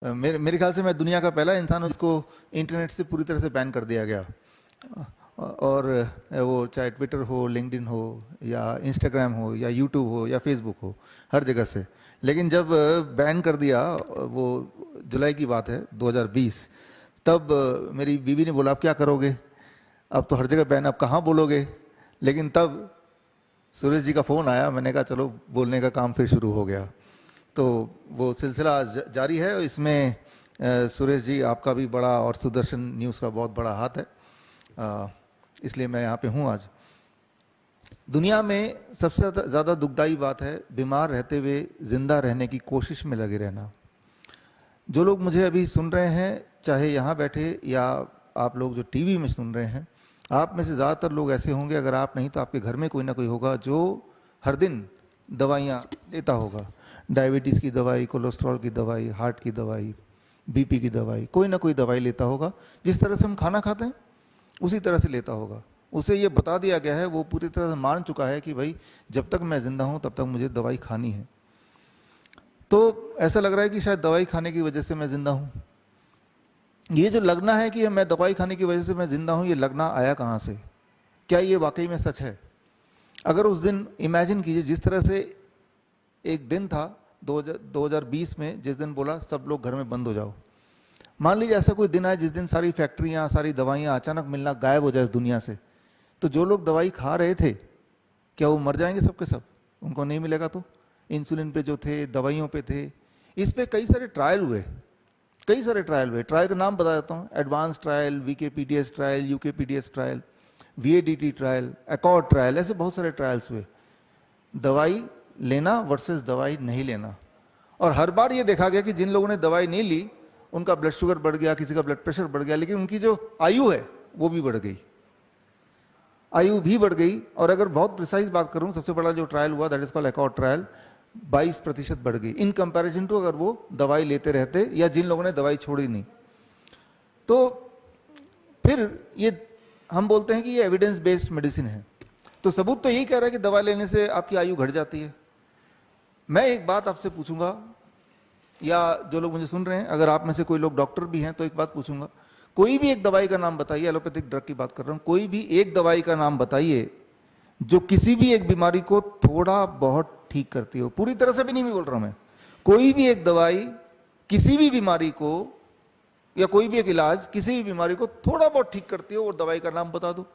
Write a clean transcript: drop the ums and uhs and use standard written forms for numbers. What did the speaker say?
मेरे ख्याल से मैं दुनिया का पहला इंसान हूं जिसको इंटरनेट से पूरी तरह से बैन कर दिया गया। और वो चाहे ट्विटर हो, लिंक्डइन हो, या इंस्टाग्राम हो, या यूट्यूब हो, या फेसबुक हो, हर जगह से। लेकिन जब बैन कर दिया, वो जुलाई की बात है 2020, तब मेरी बीवी ने बोला अब क्या करोगे, अब तो हर जगह बैन, अब कहाँ बोलोगे। लेकिन तब सुरेश जी का फ़ोन आया, मैंने कहा चलो बोलने का काम फिर शुरू हो गया। तो वो सिलसिला जारी है। इसमें सुरेश जी आपका भी बड़ा और सुदर्शन न्यूज़ का बहुत बड़ा हाथ है, इसलिए मैं यहाँ पे हूँ आज। दुनिया में सबसे ज़्यादा दुखदाई बात है बीमार रहते हुए जिंदा रहने की कोशिश में लगे रहना। जो लोग मुझे अभी सुन रहे हैं, चाहे यहाँ बैठे या आप लोग जो टीवी में सुन रहे हैं, आप में से ज़्यादातर लोग ऐसे होंगे, अगर आप नहीं तो आपके घर में कोई ना कोई होगा जो हर दिन दवाइयाँ लेता होगा। डायबिटीज़ की दवाई, कोलेस्ट्रॉल की दवाई, हार्ट की दवाई, बीपी की दवाई, कोई ना कोई दवाई लेता होगा। जिस तरह से हम खाना खाते हैं उसी तरह से लेता होगा। उसे ये बता दिया गया है, वो पूरी तरह से मान चुका है कि भाई जब तक मैं ज़िंदा हूँ तब तक मुझे दवाई खानी है। तो ऐसा लग रहा है कि शायद दवाई खाने की वजह से मैं ज़िंदा हूँ। ये जो लगना है कि मैं दवाई खाने की वजह से मैं ज़िंदा हूँ, ये लगना आया कहाँ से? क्या ये वाकई में सच है? अगर उस दिन इमेजिन कीजिए, जिस तरह से एक दिन था 2020 में, जिस दिन बोला सब लोग घर में बंद हो जाओ। मान लीजिए ऐसा कोई दिन आए जिस दिन सारी फैक्ट्रियाँ, सारी दवाइयाँ अचानक मिलना गायब हो जाए इस दुनिया से, तो जो लोग दवाई खा रहे थे क्या वो मर जाएंगे सब के सब? उनको नहीं मिलेगा तो? इंसुलिन पे जो थे, दवाइयों पे थे, इस पे कई सारे ट्रायल हुए, कई सारे ट्रायल हुए। ट्रायल का नाम बता देता हूँ: advance trial, VKPDS trial, UKPDS trial, VADT trial, accord trial, ऐसे बहुत सारे ट्रायल्स हुए। दवाई लेना वर्सेस दवाई नहीं लेना। और हर बार ये देखा गया कि जिन लोगों ने दवाई नहीं ली उनका ब्लड शुगर बढ़ गया, किसी का ब्लड प्रेशर बढ़ गया, लेकिन उनकी जो आयु है वो भी बढ़ गई, आयु भी बढ़ गई। और अगर बहुत प्रिसाइज बात करूं, सबसे बड़ा जो ट्रायल हुआ, that is called accord trial, 22% बढ़ गई इन कंपैरिजन टू अगर वो दवाई लेते रहते या जिन लोगों ने दवाई छोड़ी नहीं। तो फिर ये हम बोलते हैं कि ये एविडेंस बेस्ड मेडिसिन है। तो सबूत तो यही कह रहा है कि दवा लेने से आपकी आयु घट जाती है। मैं एक बात आपसे पूछूंगा, या जो लोग मुझे सुन रहे हैं, अगर आप में से कोई लोग डॉक्टर भी हैं तो एक बात पूछूंगा, कोई भी एक दवाई का नाम बताइए, एलोपैथिक ड्रग की बात कर रहा हूं, कोई भी एक दवाई का नाम बताइए जो किसी भी एक बीमारी को थोड़ा बहुत ठीक करती हो। पूरी तरह से भी नहीं बोल रहा मैं, कोई भी एक दवाई किसी भी बीमारी को, या कोई भी एक इलाज किसी भी बीमारी को थोड़ा बहुत ठीक करती हो, और दवाई का नाम बता दो।